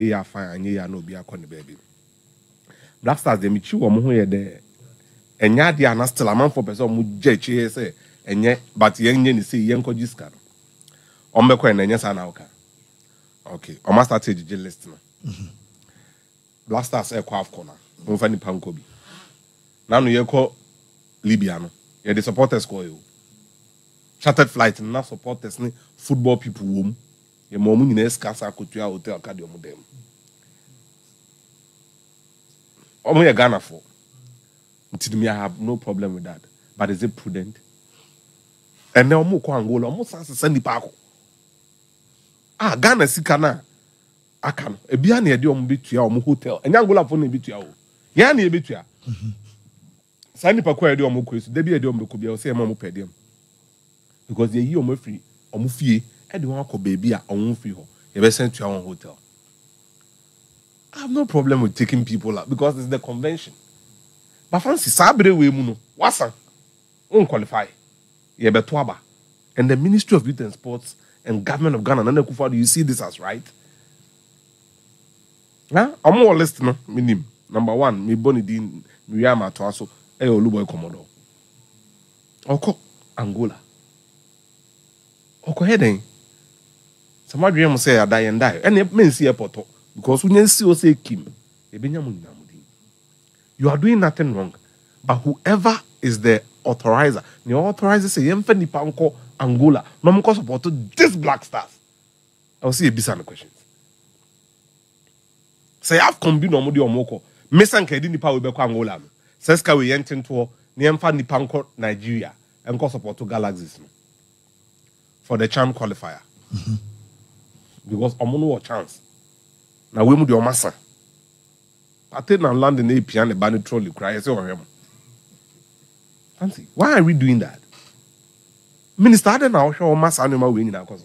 ya fine anye ya no bi akọ ne baby Blackstars dem chi wo mo ho ye de enya de ana still amount for person mo je chi say enye but yen nye ni say yen ko jiska no ombekọ na enye sa na oka okay o master stage list no Blackstars e kwa afko na mo fa ni panko bi na no ye ko Libya no ye the supporters ko yo chartered flight na supporters ni football people wom ye mo mu nyina eskasa akotua hotel ka de omo dem omo ye Ghana for until me I have no problem with that but is it prudent and now omo ko Angola omo sanse nipa ko Ghana sika na aka no ebia na ye de omo betua omo hotel enya Angola for na betua o ya na ye betua sa nipa ko ye de omo ko so da bi ye de omo ko bia o say omo pedem because they yi omo free omo fie e de won akọ baby a omo free ho ye be send to our hotel. I have no problem with taking people out because it's the convention. But fancy sabre we mu no wasa on qualify ye beto aba and the Ministry of Youth and Sports and government of Ghana Nana Akufo-Addo, you see this as right? Huh? I'm all list no minim. Number 1, me boni din Miriam to aso e Oluboy Komodo. Oko Angola. Oko heading. Some dream say I die and die. And it means airport because when you see say Kim, you are doing nothing wrong. But whoever is the authorizer, the authorizer say yemfa nipa nko Angola, no mo support this Blackstars. I will see a bizarre questions. Say I've combined no mo di omoko. Mesan ka di nipa we be ko Angola no. Says ka we yenten to ne yemfa nipa nko Nigeria enko support Galaxies no. For the CHAN qualifier. Because omo no chance. Na we mu di omasa. Pate na land in API and the banny trolley cry say ohwem. Fancy. Why are we doing that? Minister Aden na ohwe omasa anima we nyina koso.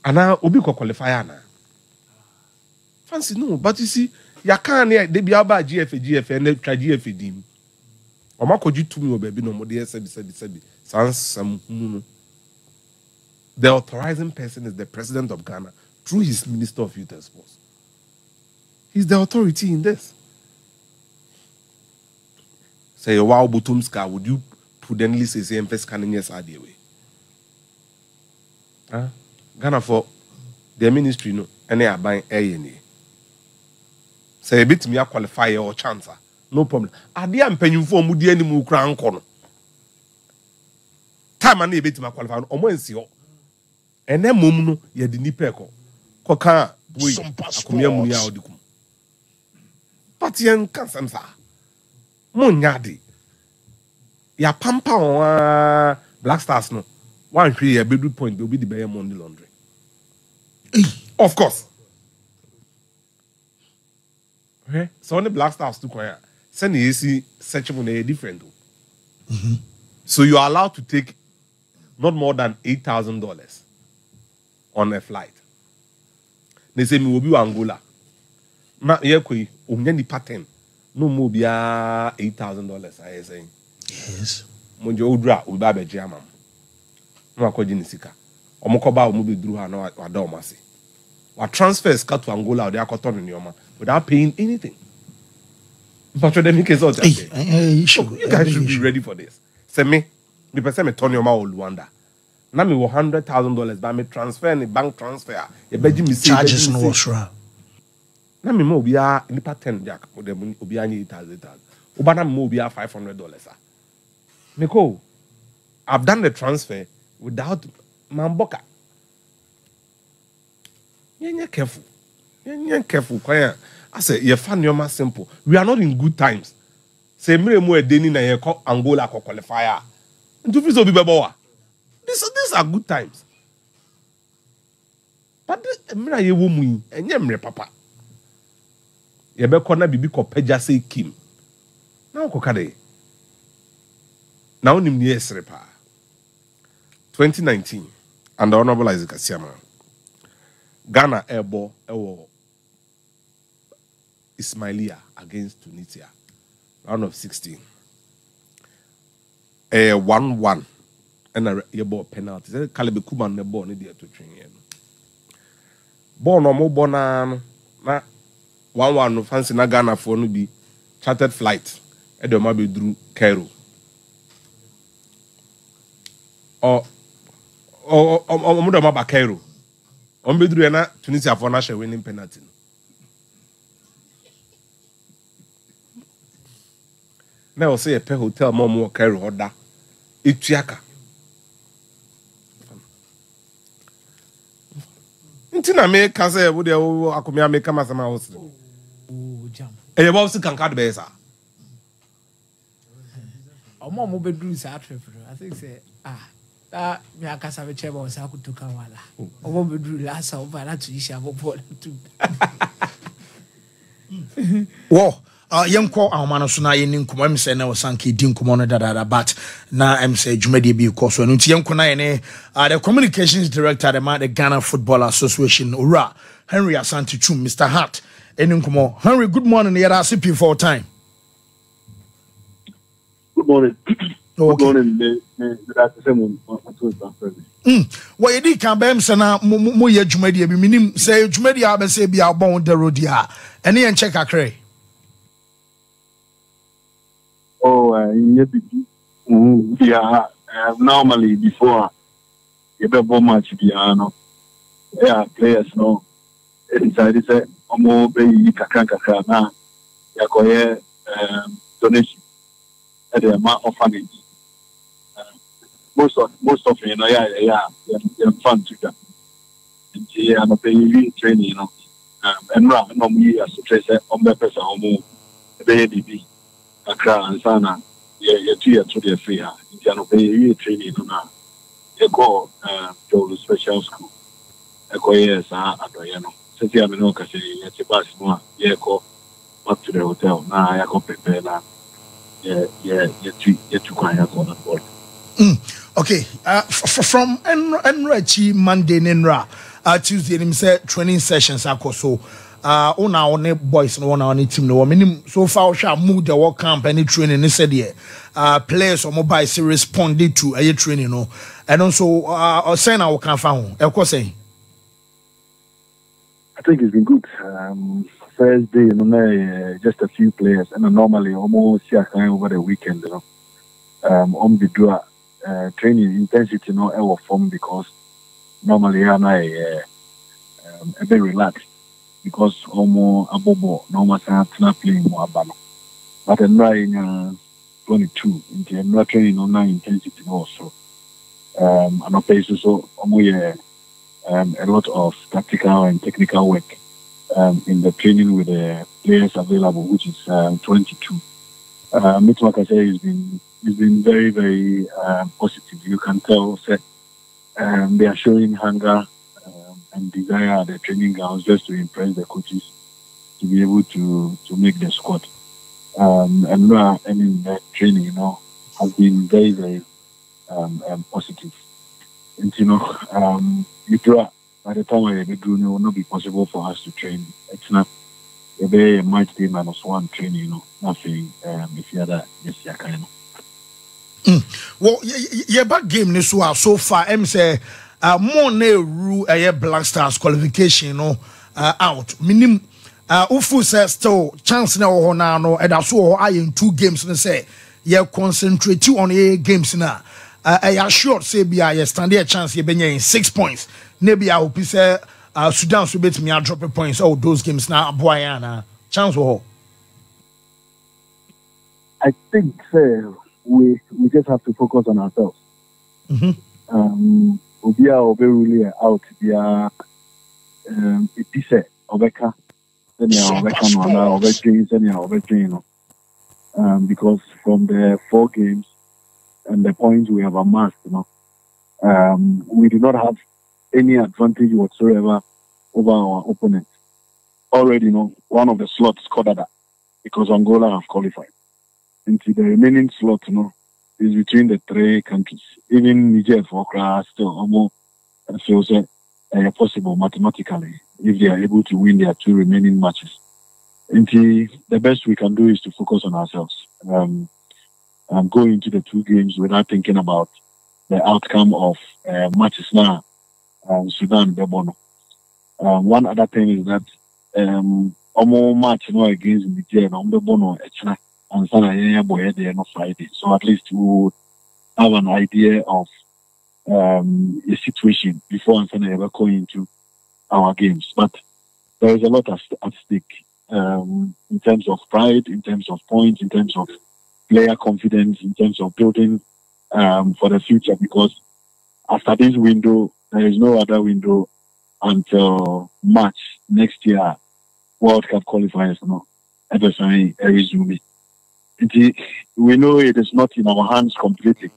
Ana obi ko qualifier na. Fancy no, but you see, ya can they be about GFA and try GFA dim. Oma koji tumi obaby no mo dey sabi. Sans the authorizing person is the president of Ghana through his Minister of Youth and Sports. He's the authority in this. Say, wow, Butumska, would you prudently say, first scanning yes, are the way? Ghana for their ministry, no, and they are buying A&E. Say, a bit me a qualifier or chancer. No problem. I didn't pay you for Mudi any more crown corner. Time and a bit my qualifier, or more see. And then Mumuno, ye the Nipeko. Coca, we some passport. Patien Kansamsa. Monyadi. Ya pampa on Blackstars no. 1 3 a bedroom point will be the better money laundry. Of course. Okay. So on the Blackstars to quiet. Send the AC search on a different. So you are allowed to take not more than $8,000 on a flight. They say me will be Angola. Na yekwe onye ni pattern no mo bia $8,000 I say. Yes. Monjo odra obi ba beje amam. No akwaji ni sika. Omokoba omo be duru ha na wada omase. Wa transfers ka to Angola or they akoto no nyoma without paying anything. But them make result. You guys should be ready for this. Say me person me turn nyoma o Luanda. Na me $100,000 by me transfer ni bank transfer. Ye beji me charges no was right. Na me mo bia nipa 10 jack o dem obi anya $8,000. Oba na mo bia $500 ah. Meko, I've done the transfer without mamboka. You're careful. You're careful. I say you're fan you're simple. We are not in good times. Say me mo e deni na ye call Angola ko qualifier. Ntu fi so bi beboa. These are good times. But me na ye wo mu yi enye mre papa. Ye be ko na bibi ko peja say Kim. Na ko kade. Now nim ni esrepa. 2019 and the Honorable Isaac Asiama. Ghana airborne ewo Ismailia against Tunisia. Round of 16. 1-1. And a ball penalty. Kalebe Kuman ne ball ni dia to train. born or more born na one no fancy na Ghana for no be chartered flight e de ma be through Cairo or mo de ma ba Cairo on be through na Tunisia for na share winning penalty na o say e pe hotel mo Cairo order etuaka ntina me ka say wo de akomia me kama sama house jam e bo si kan card be sa mo bedru sa trip I think say me akasa be cheba on sa kutuka wala omo bedru last over na to isha bobo to Wo yenko ahoma so na yen nkomo em say na Asante di nkomo no dadada but na em say dwumade bi ko so no nti yenko na yen the communications director the Ghana Football Association Ora Henry Asante Chum Mr. Hart en nkomo Henry good morning here are CP for time. Good morning. Okay. Good morning. That's the same one. Well, you did come back, Sana, mo ye dwumade bi minim say dwumade a be say bi abon the road ya ene yen check akre. Oh, yeah. Normally before you be born match no. Yeah, players no. Inside say omo be kakra na ya koye donation at the amount of funding. Most of you know, yeah, fun to them. And yeah, I'm paying training, you know. And run no me as a tracer on the person homo baby. A crown and sana, yeah, 2 years to the free. You pay training on a go to special school. A go yes, Adriano. Since you have no case, it's a bus more, yeah, go up to the hotel. Now I go prepare that. Yeah, you're too quiet on the board. Okay, from Enrachi Monday Nenra, Tuesday, him said training sessions are so. On our boys no one on team no minim so far shall move the work camp any training said here. Players or mobile responded to a training no, and also saying our can found. Of course, I think it's been good. First day, you know, just a few players, and normally almost over the weekend, you know. On the door, training intensity, you know, our form because normally I'm a bit relaxed because almost abobo normal not playing more abano. But I'm in 22, I'm not training on intensity also. And I pay so almost a lot of tactical and technical work in the training with the players available, which is 22. Like I say, it's been very, very positive. You can tell that they are showing hunger and desire at the training grounds just to impress the coaches to be able to make the squad. And in the training, you know, has been very, very positive. And you know, by the time we do, it will not be possible for us to train. It's not a very much day -1 training, you know, nothing. If you other, yes, you can. Well, yeah, back game this was so far. Say, more ru Blackstars qualification, no, out. Minim, ufu says still chance now no, and I saw I in 2 games and say, yeah, concentrate on a games now. I assure say be I stand a chance you be in 6 points. Maybe I hope say Sudan should bet me a drop points. Oh, those games now, boy, chance or I think we just have to focus on ourselves. Obia obe really out dia epise obeka then ya obeka no na obedwin then ya obedwin no because from the 4 games and the points we have amassed, you know, we do not have any advantage whatsoever over our opponents. Already, you know, one of the slots covered that because Angola have qualified. Into the remaining slot, you know, is between the 3 countries. Even Niger for class still almost feels possible mathematically if they are able to win their 2 remaining matches. Into the best we can do is to focus on ourselves. Go into the 2 games without thinking about the outcome of matches now. Sudan, Bebono. One other thing is that almost match against Nigeria, bono and Friday. So at least we would have an idea of a situation before and ever going into our games. But there is a lot at stake in terms of pride, in terms of points, in terms of player confidence, in terms of building for the future, because after this window, there is no other window until March next year. World Cup qualifiers, we know it is not in our hands completely.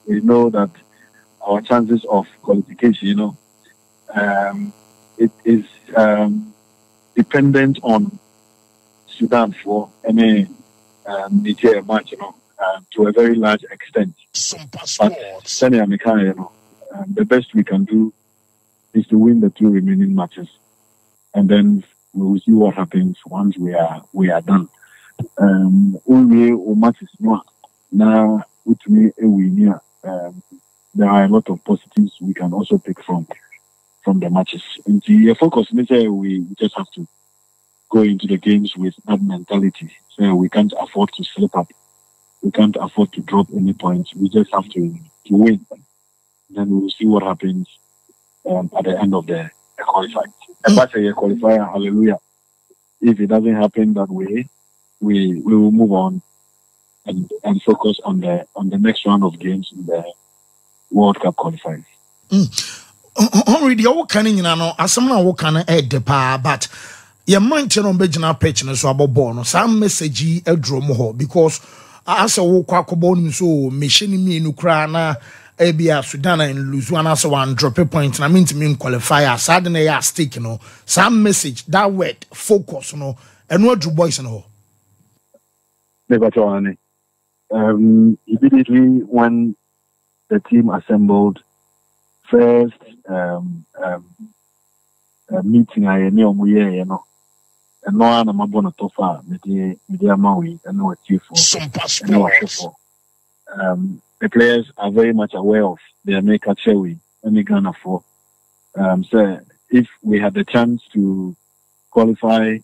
We know that our chances of qualification, it is dependent on Sudan for any Nigeria match, to a very large extent. But the best we can do is to win the 2 remaining matches, and then we will see what happens once we are done. Matches now with me there are a lot of positives we can also pick from the matches. And the focus, we just have to go into the games with that mentality. So we can't afford to slip up. We can't afford to drop any points. We just have to win. Then we will see what happens at the end of the qualifying. Qualifier, hallelujah. If it doesn't happen that way, we will move on and focus on the next round of games in the World Cup qualifying. Already, all can in an asana walk can add the power, but your mind to original pitch and so about born some message a drum because as a walk bone so mission me no crana Abia Sudan and Louisiana so one drop a point and I mean to mean qualifier suddenly are stick some message that word focus and what do boys and all. Immediately when the team assembled, first meeting I know and no one am abona tofa media maui and no chief for the players are very much aware of their make at Chewy and Ghana for so if we had the chance to qualify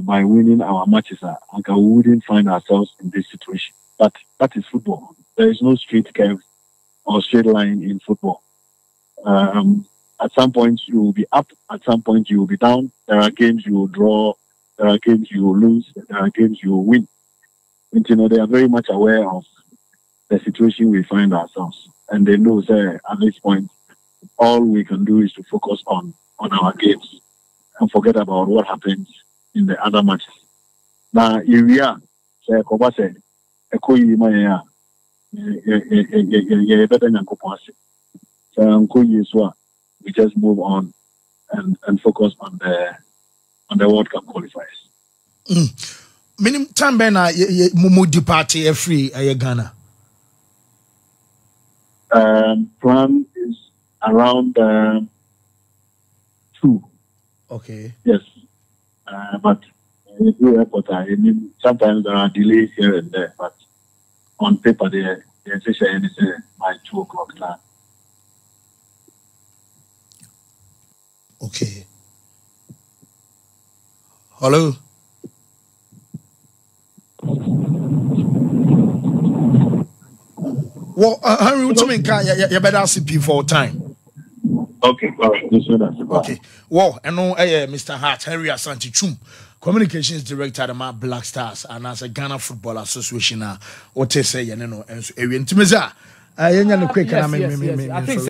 by winning our matches, we wouldn't find ourselves in this situation. But that is football. There is no straight curve or straight line in football. At some point you will be up, at some point you will be down. There are games you will draw, there are games you will lose, there are games you will win. And, they are very much aware of the situation we find ourselves. And they know that at this point, all we can do is to focus on our games and forget about what happens in the other matches. Now, if we are, say, Koba said, we just move on and focus on the World Cup qualifiers. Minimum time bena Mumudi party free Ghana. Plan is around 2. Okay. Yes. But airport, sometimes there are delays here and there, but on paper the session is by 2 o'clock now. Okay. Hello. Well, Henry, what you mean? You better CP for time. Okay, all right. Okay. Well, I know Mr. Hart, Henry Asante Chum, Communications Director at the Blackstars, and as a Ghana Football Association, what they say, and so, quick, yes.